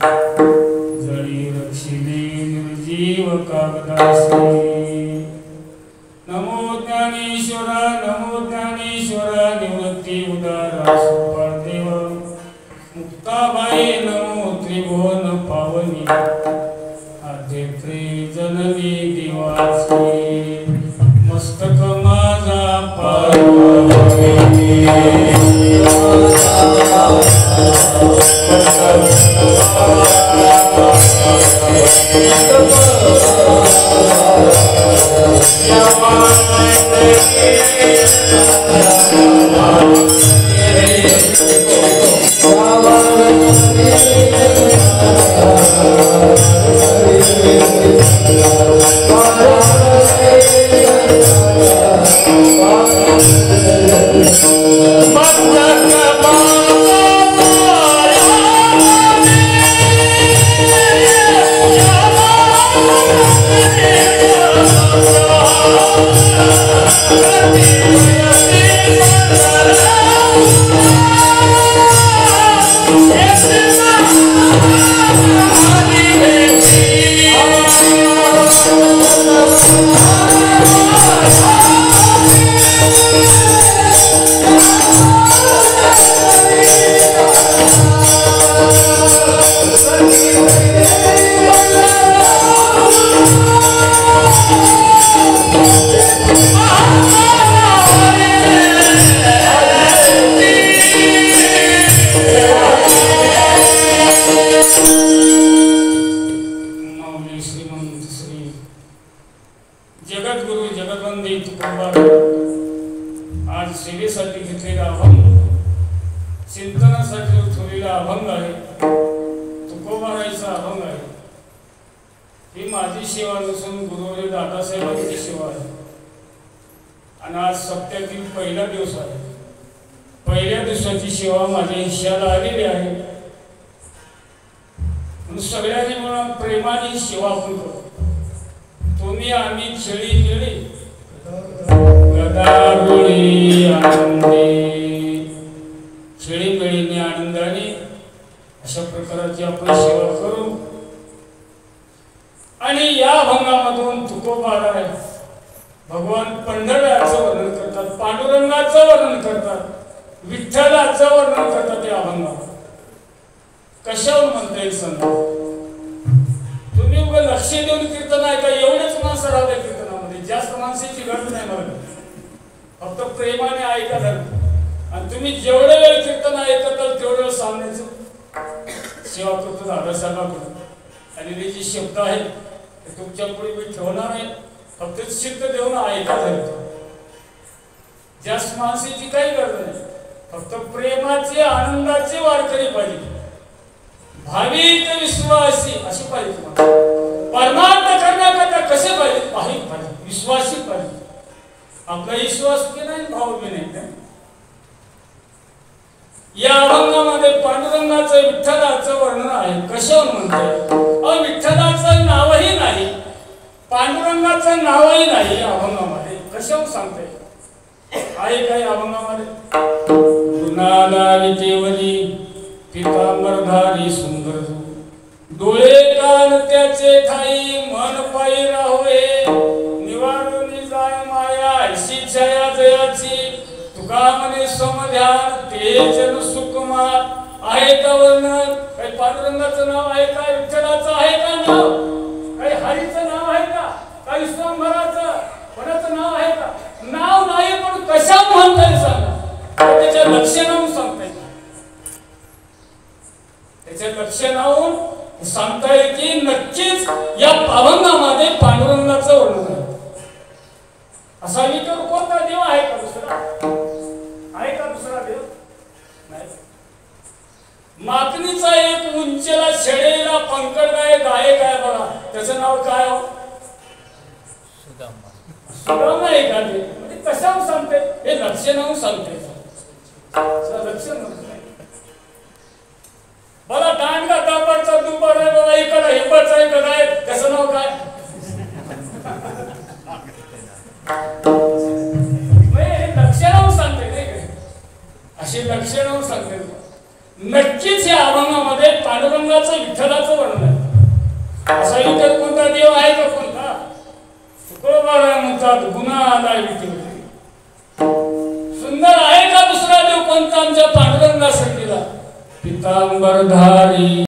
जळी रक्षिले निर्जीव कागदासी चरणी दिवाची मस्तक माझा पार्वती जगद्गुरु जगदवंदे तुकोबा आज सेवेसाठी घेतलेला अभंग चिंतनासाठी ठेवलेला अभंग आहे तुकोबारायचा अभंग आहे। ही माझी सेवा नसून गुरुवर्य दादासाहेबांची सेवा आहे आणि आज सप्त्यातील पहिला दिवस आहे। पहिल्या दिवसाची सेवा माझ्या हिश्याला आलेली आहे म्हणून सगळ्यांनी म्हणून प्रेमाने सेवा आपण करू। तुम्ही आम्ही छेडी निळी गदारुळी आनंदी छेडी मिळीने आनंदाने अशा प्रकारची आपण सेवा करू। आणि या अभंगामधून तुकोबाराय भगवान पंढरयाचं वर्णन करतात, पांडुरंगाचं वर्णन करतात, विठ्ठलाचं वर्णन करतात। या अभंगात कशावर म्हणता येईल सांगा? तुम्ही उगा लक्ष देऊन कीर्तन ऐका, एवढेच माणसं राहतात कीर्तनामध्ये, जास्त माणसाची गरज नाही मला, फक्त प्रेमाने ऐका धर्म। आणि तुम्ही जेवढे वेळ कीर्तन ऐकताल तेवढे वेळ सांगण्याचं सेवा करतो दादासाहेबांकडून। आणि हे जे शब्द आहेत ते तुमच्या पुढे मी ठेवणार आहे, फक्त सिद्ध देऊन ऐका धर्म। जास्त माणसाची काही गरज नाही, फक्त प्रेमाचे आनंदाचे वारकरी पाहिजे, भाविक विश्वासी असे पाहिजे। तुम्हाला परमार्थ करण्याकरता कसे पाहिजे? भाविक पाहिजे, विश्वासी पाहिजे। आपला विश्वास की नाही, भाव की नाही। या अभंगामध्ये पांडुरंगाचं विठ्ठलाचं वर्णन आहे। कशावर म्हणते? विठ्ठलाचं नावही नाही, पांडुरंगाचं नावही नाही या अभंगामध्ये। कशावर सांगते आहे काही अभंगामध्ये? गुणाला विटेवरी पितांबरधारी सुंदर डोळे कान त्याचे ठाई मन पायी राहोए निवारुनी जाय माया ऐशी छाया जयाची तुका मने समध्यान तेजन सुकुमार। आहे का वर्णन? काही पांडुरंगाचं नाव आहे का? विठ्ठलाचं आहे का नाव? काही हरीचं नाव आहे का? काही विश्वंभराचं कोणाचं नाव आहे का? नाव नाही, पण कशा म्हणता येईल सांगा? त्याच्या लक्षणावरून सांगता येईल, त्याच्या लक्षणावरून सांगता येईल की नक्कीच या अभंगामध्ये पांडुरंगाचं वर्णन आहे। असा विचार कोणता देव आहे का? दुसरा आहे का? दुसरा देव नाही। माकणीचा एक उंचेला छेडेला पंकड गायक आहे बघा, त्याचं नाव काय हो? सुदामा आहे का? ते म्हणजे कशावर सांगते? हे लक्षणावरून सांगते, लक्षण बघा। दांडगा दाबाचा दुबार आहे बघा, इकडे हिंबाचा आहे का काय? त्याचं नाव काय? हे लक्षणावरून सांगते नाही का? अशी लक्षणावरून सांगते। नक्कीच या अभंगामध्ये पांडुरंगाचं विठ्ठलाचं वर्णन आहे। असा इतर कोणता देव आहे का? कोणता? तुकोबाराय म्हणतात गुन्हा आला विठ्ठल। सुंदर आहे का दुसरा देव कोणता आमच्या पांडुरंगासाठीला? पितांबरधारी